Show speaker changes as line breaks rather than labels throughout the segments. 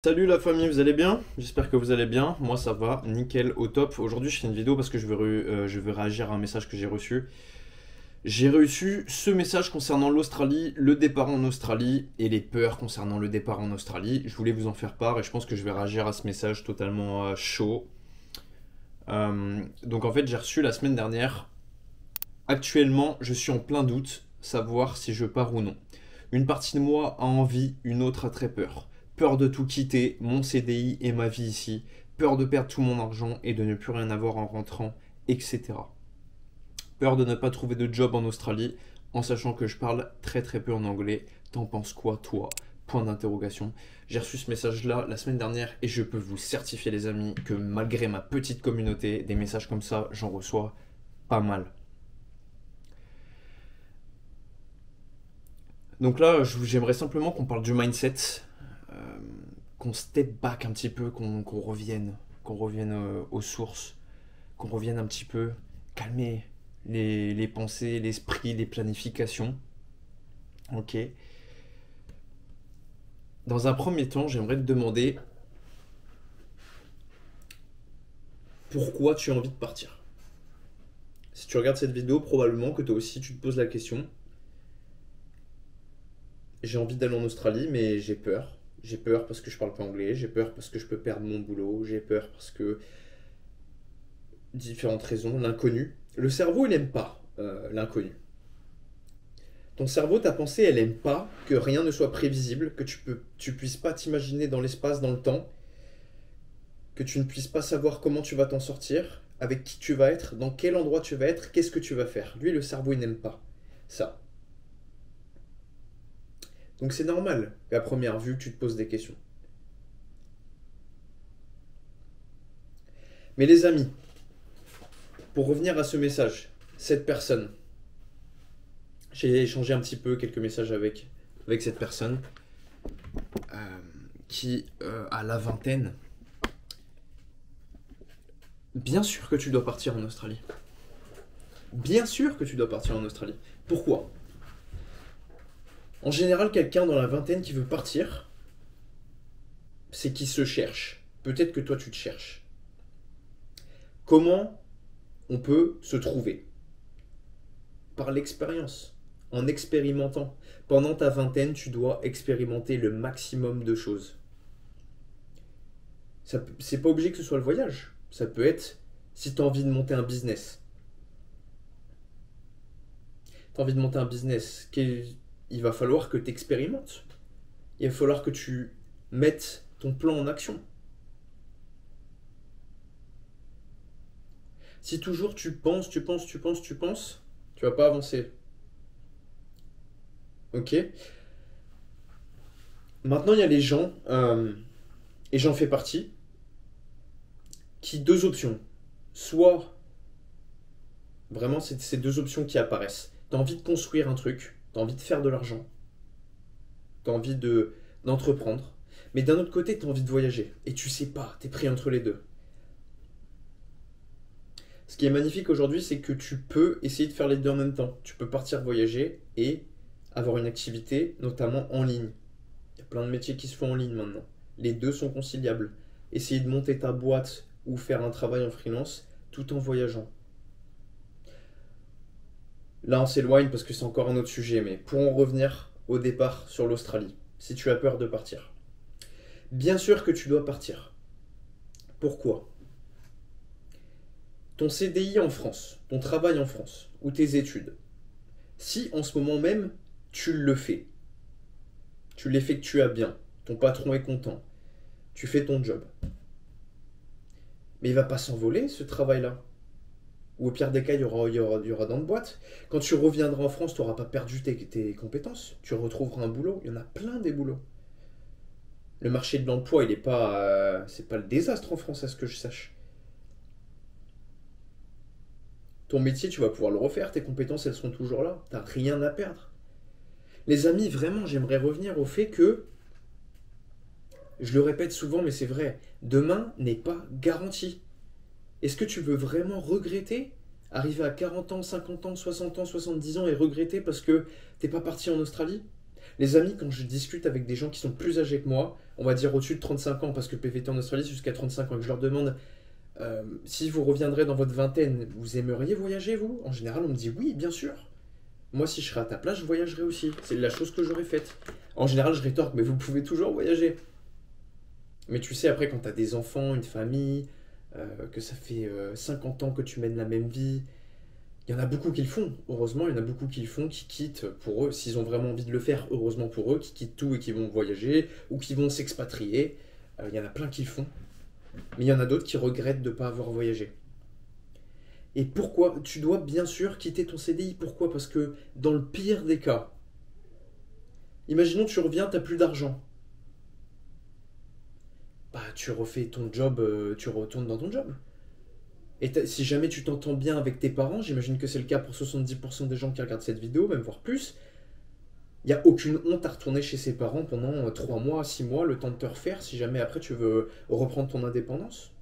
Salut la famille, vous allez bien? J'espère que vous allez bien. Moi ça va, nickel, au top. Aujourd'hui je fais une vidéo parce que je veux réagir à un message que j'ai reçu. J'ai reçu ce message concernant l'Australie, le départ en Australie et les peurs concernant le départ en Australie. Je voulais vous en faire part et je pense que je vais réagir à ce message totalement chaud. Donc en fait j'ai reçu la semaine dernière. Actuellement je suis en plein doute, savoir si je pars ou non. Une partie de moi a envie, une autre a très peur. Peur de tout quitter, mon CDI et ma vie ici. Peur de perdre tout mon argent et de ne plus rien avoir en rentrant, etc. Peur de ne pas trouver de job en Australie, en sachant que je parle très très peu en anglais. T'en penses quoi, toi? Point d'interrogation. J'ai reçu ce message-là la semaine dernière et je peux vous certifier, les amis, que malgré ma petite communauté, des messages comme ça, j'en reçois pas mal. Donc là, j'aimerais simplement qu'on parle du mindset, euh, qu'on step back un petit peu, qu'on revienne aux sources, qu'on revienne un petit peu calmer les pensées, l'esprit, les planifications. Ok. Dans un premier temps, j'aimerais te demander pourquoi tu as envie de partir. Si tu regardes cette vidéo, probablement que toi aussi tu te poses la question. J'ai envie d'aller en Australie, mais j'ai peur. J'ai peur parce que je parle pas anglais, j'ai peur parce que je peux perdre mon boulot, j'ai peur parce que différentes raisons, l'inconnu. Le cerveau, il aime pas l'inconnu. Ton cerveau, ta pensée, elle aime pas que rien ne soit prévisible, que tu puisses pas t'imaginer dans l'espace, dans le temps, que tu ne puisses pas savoir comment tu vas t'en sortir, avec qui tu vas être, dans quel endroit tu vas être, qu'est-ce que tu vas faire. Lui, le cerveau, il n'aime pas ça. Donc c'est normal qu'à première vue, tu te poses des questions. Mais les amis, pour revenir à ce message, cette personne, j'ai échangé un petit peu quelques messages avec cette personne euh, qui a la vingtaine. Bien sûr que tu dois partir en Australie. Bien sûr que tu dois partir en Australie. Pourquoi? En général, quelqu'un dans la vingtaine qui veut partir, c'est qu'il se cherche. Peut-être que toi, tu te cherches. Comment on peut se trouver? Par l'expérience, en expérimentant. Pendant ta vingtaine, tu dois expérimenter le maximum de choses. C'est pas obligé que ce soit le voyage. Ça peut être si tu as envie de monter un business. Tu as envie de monter un business, il va falloir que tu expérimentes. Il va falloir que tu mettes ton plan en action. Si toujours tu penses, tu vas pas avancer. Ok? Maintenant, il y a les gens, et j'en fais partie, qui deux options. Soit, vraiment, c'est ces deux options qui apparaissent. Tu as envie de construire un truc, tu as envie de faire de l'argent, tu as envie d'entreprendre, mais d'un autre côté, tu as envie de voyager. Et tu sais pas, tu es pris entre les deux. Ce qui est magnifique aujourd'hui, c'est que tu peux essayer de faire les deux en même temps. Tu peux partir voyager et avoir une activité, notamment en ligne. Il y a plein de métiers qui se font en ligne maintenant. Les deux sont conciliables. Essayer de monter ta boîte ou faire un travail en freelance tout en voyageant. Là, on s'éloigne parce que c'est encore un autre sujet, mais pour en revenir au départ sur l'Australie, si tu as peur de partir. Bien sûr que tu dois partir. Pourquoi? Ton CDI en France, ton travail en France, ou tes études, si en ce moment même tu le fais, tu l'effectues à bien, ton patron est content, tu fais ton job, mais il va pas s'envoler ce travail-là. Ou au pire des cas, il y aura dans le boîte. Quand tu reviendras en France, tu n'auras pas perdu tes compétences. Tu retrouveras un boulot. Il y en a plein des boulots. Le marché de l'emploi, il est pas, c'est pas le désastre en France, à ce que je sache. Ton métier, tu vas pouvoir le refaire. Tes compétences, elles seront toujours là. T'as rien à perdre. Les amis, vraiment, j'aimerais revenir au fait que, je le répète souvent, mais c'est vrai, demain n'est pas garanti. Est-ce que tu veux vraiment regretter? Arriver à 40 ans, 50 ans, 60 ans, 70 ans et regretter parce que t'es pas parti en Australie? Les amis, quand je discute avec des gens qui sont plus âgés que moi, on va dire au-dessus de 35 ans, parce que le PVT en Australie c'est jusqu'à 35 ans, et que je leur demande si vous reviendrez dans votre vingtaine, vous aimeriez voyager, vous? En général, on me dit oui, bien sûr. Moi, si je serais à ta place, je voyagerais aussi. C'est la chose que j'aurais faite. En général, je rétorque, mais vous pouvez toujours voyager. Mais tu sais, après, quand t'as des enfants, une famille, que ça fait 50 ans que tu mènes la même vie, il y en a beaucoup qui le font. Heureusement, il y en a beaucoup qui le font, qui quittent pour eux, s'ils ont vraiment envie de le faire, heureusement pour eux, qui quittent tout et qui vont voyager, ou qui vont s'expatrier. Il y en a plein qui le font. Mais il y en a d'autres qui regrettent de ne pas avoir voyagé. Et pourquoi? Tu dois bien sûr quitter ton CDI. Pourquoi? Parce que dans le pire des cas, imaginons tu reviens, tu n'as plus d'argent. Bah tu refais ton job, tu retournes dans ton job. Et si jamais tu t'entends bien avec tes parents, j'imagine que c'est le cas pour 70% des gens qui regardent cette vidéo, même voire plus, il n'y a aucune honte à retourner chez ses parents pendant 3 mois, 6 mois, le temps de te refaire, si jamais après tu veux reprendre ton indépendance.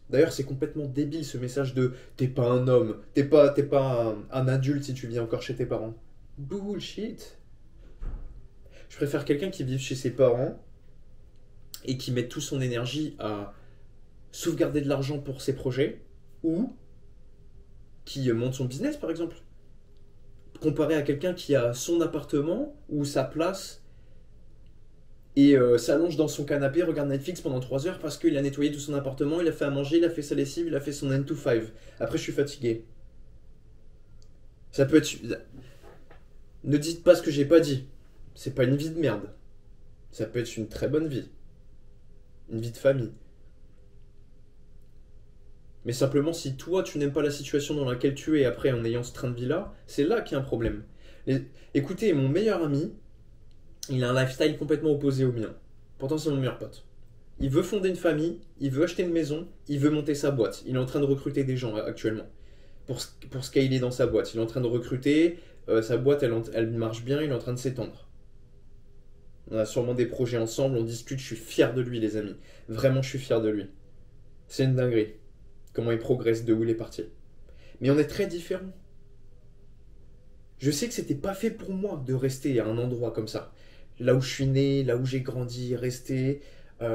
D'ailleurs, c'est complètement débile ce message de t'es pas un homme, t'es pas un adulte si tu vis encore chez tes parents. Bullshit. Je préfère quelqu'un qui vive chez ses parents et qui met toute son énergie à sauvegarder de l'argent pour ses projets ou qui monte son business par exemple. Comparé à quelqu'un qui a son appartement ou sa place et s'allonge dans son canapé, regarde Netflix pendant 3 heures parce qu'il a nettoyé tout son appartement, il a fait à manger, il a fait sa lessive, il a fait son 9 to 5. Après, je suis fatigué. Ça peut être. Ne dites pas ce que j'ai pas dit. C'est pas une vie de merde. Ça peut être une très bonne vie. Une vie de famille. Mais simplement, si toi, tu n'aimes pas la situation dans laquelle tu es après en ayant ce train de vie-là, c'est là qu'il y a un problème. Écoutez, mon meilleur ami, il a un lifestyle complètement opposé au mien. Pourtant, c'est mon meilleur pote. Il veut fonder une famille, il veut acheter une maison, il veut monter sa boîte. Il est en train de recruter des gens actuellement pour scaler dans sa boîte. Il est en train de recruter, sa boîte, elle marche bien, il est en train de s'étendre. On a sûrement des projets ensemble, on discute, je suis fier de lui, les amis. Vraiment, je suis fier de lui. C'est une dinguerie. Comment il progresse, de où il est parti. Mais on est très différents. Je sais que c'était pas fait pour moi de rester à un endroit comme ça. Là où je suis né, là où j'ai grandi, rester,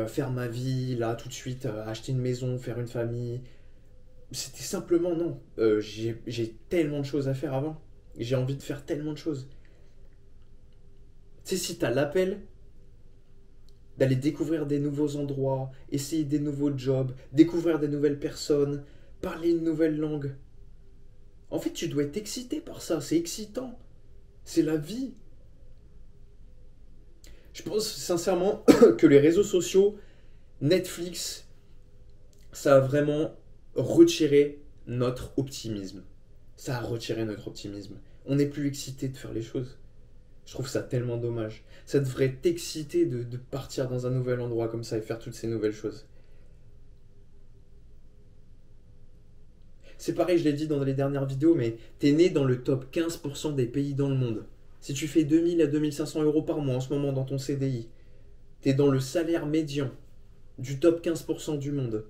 faire ma vie, là tout de suite, acheter une maison, faire une famille. C'était simplement non. J'ai tellement de choses à faire avant. J'ai envie de faire tellement de choses. Tu sais, si t'as l'appel d'aller découvrir des nouveaux endroits, essayer des nouveaux jobs, découvrir des nouvelles personnes, parler une nouvelle langue. En fait, tu dois être excité par ça, c'est excitant. C'est la vie. Je pense sincèrement que les réseaux sociaux, Netflix, ça a vraiment retiré notre optimisme. Ça a retiré notre optimisme. On n'est plus excité de faire les choses. Je trouve ça tellement dommage. Ça devrait t'exciter de partir dans un nouvel endroit comme ça et faire toutes ces nouvelles choses. C'est pareil, je l'ai dit dans les dernières vidéos, mais t'es né dans le top 15% des pays dans le monde. Si tu fais 2000 à 2500 euros par mois en ce moment dans ton CDI, t'es dans le salaire médian du top 15% du monde.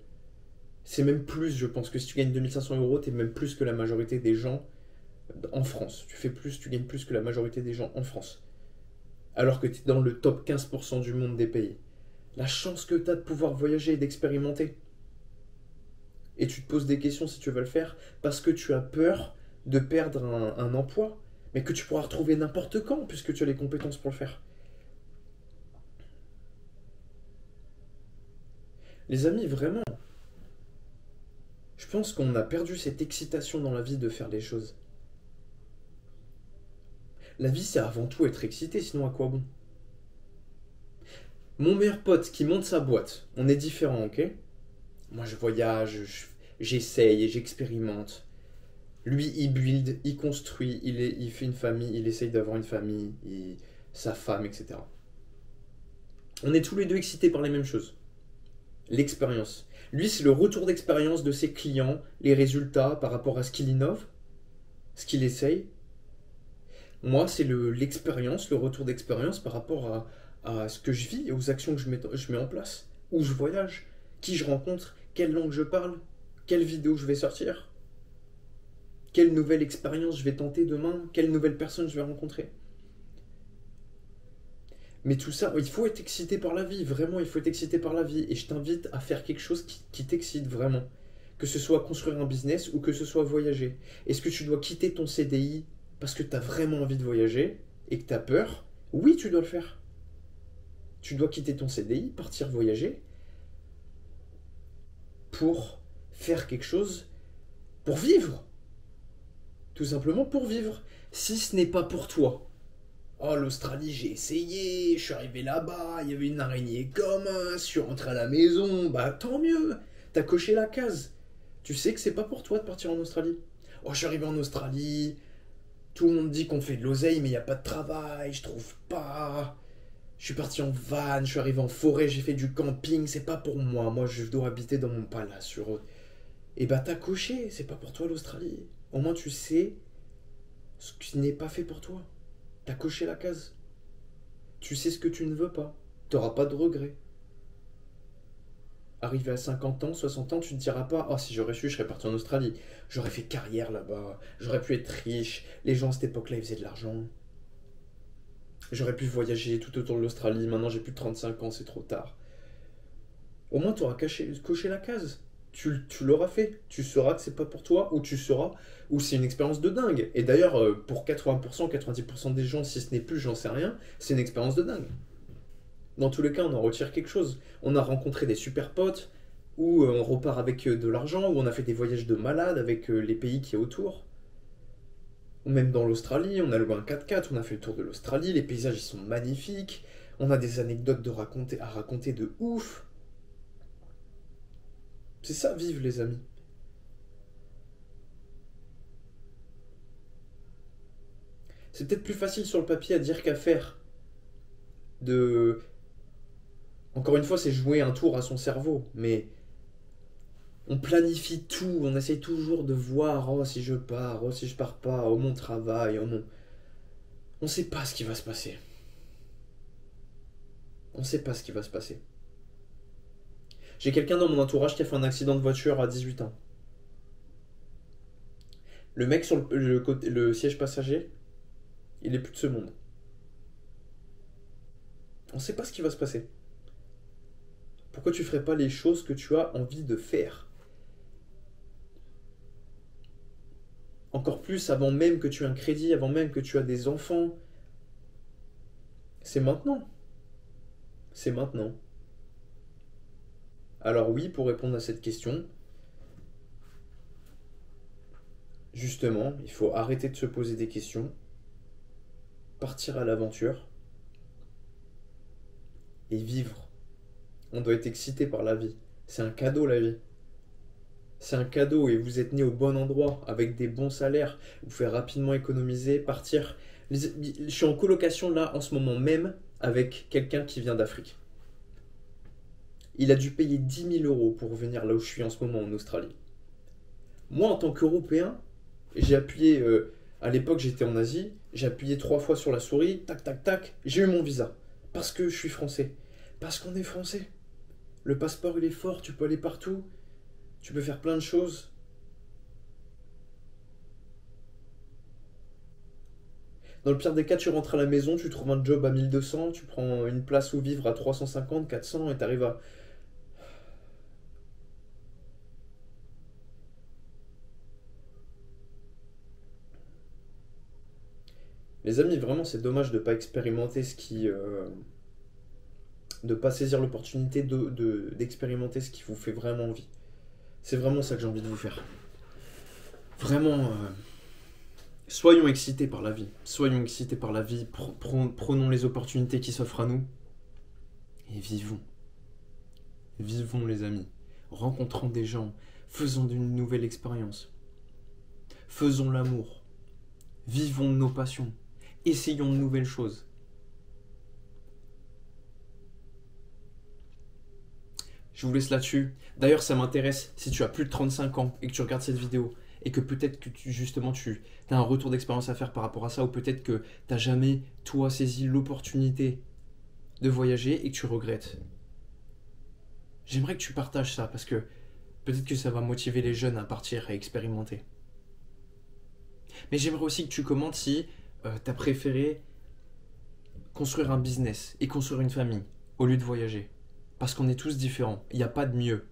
C'est même plus, je pense, que si tu gagnes 2500 euros, t'es même plus que la majorité des gens en France. Tu fais plus, tu gagnes plus que la majorité des gens en France. Alors que tu es dans le top 15% du monde des pays. La chance que tu as de pouvoir voyager et d'expérimenter. Et tu te poses des questions si tu veux le faire, parce que tu as peur de perdre un emploi, mais que tu pourras retrouver n'importe quand, puisque tu as les compétences pour le faire. Les amis, vraiment, je pense qu'on a perdu cette excitation dans la vie de faire les choses. La vie, c'est avant tout être excité, sinon à quoi bon? Mon meilleur pote qui monte sa boîte, on est différents, ok? Moi, je voyage, j'essaye et j'expérimente. Lui, il build, il construit, il fait une famille, il essaye d'avoir une famille, sa femme, etc. On est tous les deux excités par les mêmes choses. L'expérience. Lui, c'est le retour d'expérience de ses clients, les résultats par rapport à ce qu'il innove, ce qu'il essaye. Moi, c'est l'expérience, le retour d'expérience par rapport à ce que je vis et aux actions que je mets en place. Où je voyage, qui je rencontre, quelle langue je parle, quelle vidéo je vais sortir, quelle nouvelle expérience je vais tenter demain, quelle nouvelle personne je vais rencontrer. Mais tout ça, il faut être excité par la vie, vraiment, il faut être excité par la vie. Et je t'invite à faire quelque chose qui t'excite vraiment. Que ce soit construire un business ou que ce soit voyager. Est-ce que tu dois quitter ton CDI parce que tu as vraiment envie de voyager et que tu as peur? Oui, tu dois le faire. Tu dois quitter ton CDI, partir voyager pour faire quelque chose, pour vivre. Tout simplement pour vivre. Si ce n'est pas pour toi. Oh, l'Australie, j'ai essayé, je suis arrivé là-bas, il y avait une araignée comme un, je suis rentré à la maison, bah tant mieux, t'as coché la case. Tu sais que c'est pas pour toi de partir en Australie. Oh, je suis arrivé en Australie, tout le monde dit qu'on fait de l'oseille, mais il n'y a pas de travail, je trouve pas. Je suis parti en van, je suis arrivé en forêt, j'ai fait du camping, c'est pas pour moi. Moi, je dois habiter dans mon palace sur. Et bah, t'as coché, c'est pas pour toi l'Australie. Au moins, tu sais ce qui n'est pas fait pour toi. T'as coché la case. Tu sais ce que tu ne veux pas. T'auras pas de regrets. Arrivé à 50 ans, 60 ans, tu te diras pas: oh, si j'aurais su, je serais parti en Australie. J'aurais fait carrière là-bas. J'aurais pu être riche. Les gens à cette époque-là, ils faisaient de l'argent. J'aurais pu voyager tout autour de l'Australie. Maintenant, j'ai plus de 35 ans, c'est trop tard. Au moins, tu auras coché la case. Tu l'auras fait. Tu sauras que c'est pas pour toi, ou tu sauras, ou c'est une expérience de dingue. Et d'ailleurs, pour 80%, 90% des gens, si ce n'est plus, j'en sais rien, c'est une expérience de dingue. Dans tous les cas, on en retire quelque chose. On a rencontré des super potes, ou on repart avec de l'argent, ou on a fait des voyages de malade avec les pays qui est autour. Ou même dans l'Australie, on a loué un 4x4, on a fait le tour de l'Australie, les paysages ils sont magnifiques, on a des anecdotes à raconter de ouf. C'est ça, vivre les amis. C'est peut-être plus facile sur le papier à dire qu'à faire. De... Encore une fois, c'est jouer un tour à son cerveau, mais on planifie tout, on essaye toujours de voir: oh si je pars, oh si je pars pas, oh mon travail, oh mon... On sait pas ce qui va se passer. On sait pas ce qui va se passer. J'ai quelqu'un dans mon entourage qui a fait un accident de voiture à 18 ans. Le mec sur le siège passager, il est plus de ce monde. On sait pas ce qui va se passer. Pourquoi tu ferais pas les choses que tu as envie de faire? Encore plus avant même que tu aies un crédit, avant même que tu aies des enfants. C'est maintenant. C'est maintenant. Alors oui, pour répondre à cette question, justement, il faut arrêter de se poser des questions, partir à l'aventure et vivre. On doit être excité par la vie. C'est un cadeau, la vie. C'est un cadeau, et vous êtes né au bon endroit, avec des bons salaires. Vous pouvez rapidement économiser, partir. Je suis en colocation là, en ce moment même, avec quelqu'un qui vient d'Afrique. Il a dû payer 10 000 euros pour venir là où je suis en ce moment, en Australie. Moi, en tant qu'Européen, j'ai appuyé... à l'époque, j'étais en Asie. J'ai appuyé 3 fois sur la souris. Tac, tac, tac. J'ai eu mon visa. Parce que je suis français. Parce qu'on est français. Le passeport, il est fort. Tu peux aller partout. Tu peux faire plein de choses. Dans le pire des cas, tu rentres à la maison, tu trouves un job à 1200, tu prends une place où vivre à 350, 400 et t'arrives à... Les amis, vraiment, c'est dommage de ne pas expérimenter ce qui... de pas saisir l'opportunité d'expérimenter ce qui vous fait vraiment envie. C'est vraiment ça que j'ai envie de vous faire. Vraiment... soyons excités par la vie. Soyons excités par la vie. Prenons les opportunités qui s'offrent à nous. Et vivons. Vivons les amis. Rencontrons des gens. Faisons d'une nouvelle expérience. Faisons l'amour. Vivons de nos passions. Essayons de nouvelles choses. Je vous laisse là-dessus. D'ailleurs, ça m'intéresse, si tu as plus de 35 ans et que tu regardes cette vidéo, et que peut-être que tu as un retour d'expérience à faire par rapport à ça, ou peut-être que tu n'as jamais, toi, saisi l'opportunité de voyager et que tu regrettes. J'aimerais que tu partages ça, parce que peut-être que ça va motiver les jeunes à partir et expérimenter. Mais j'aimerais aussi que tu commentes si tu as préféré construire un business et construire une famille au lieu de voyager. Parce qu'on est tous différents. Il n'y a pas de mieux.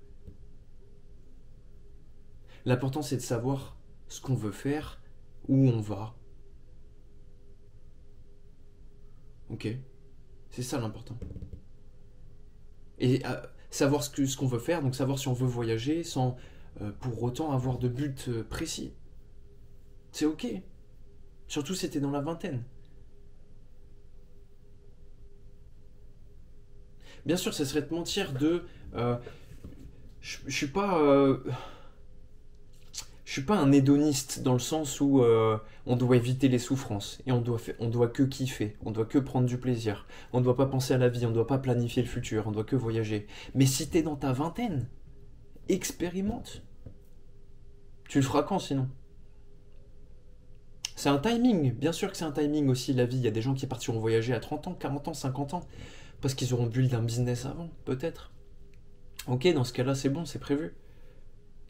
L'important, c'est de savoir ce qu'on veut faire, où on va. Ok? C'est ça l'important. Et savoir ce qu'on veut faire, donc savoir si on veut voyager sans pour autant avoir de but précis. C'est ok. Surtout si t'es dans la vingtaine. Bien sûr, ça serait te mentir de... je suis pas... je suis pas un hédoniste dans le sens où on doit éviter les souffrances et on doit que kiffer, on doit que prendre du plaisir, on ne doit pas penser à la vie, on ne doit pas planifier le futur, on doit que voyager. Mais si t'es dans ta vingtaine, expérimente. Tu le feras quand sinon? C'est un timing, bien sûr que c'est un timing aussi la vie. Il y a des gens qui partiront voyager à 30 ans, 40 ans, 50 ans, parce qu'ils auront build un business avant, peut-être. Ok, dans ce cas-là, c'est bon, c'est prévu.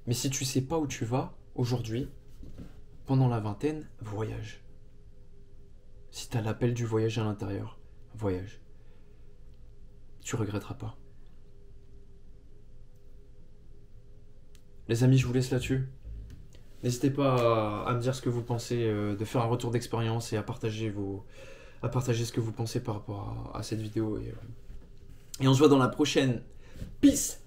Mais si tu sais pas où tu vas, aujourd'hui, pendant la vingtaine, voyage. Si t'as l'appel du voyage à l'intérieur, voyage. Tu regretteras pas. Les amis, je vous laisse là-dessus. N'hésitez pas à me dire ce que vous pensez, de faire un retour d'expérience et à partager ce que vous pensez par rapport à cette vidéo. Et on se voit dans la prochaine. Peace!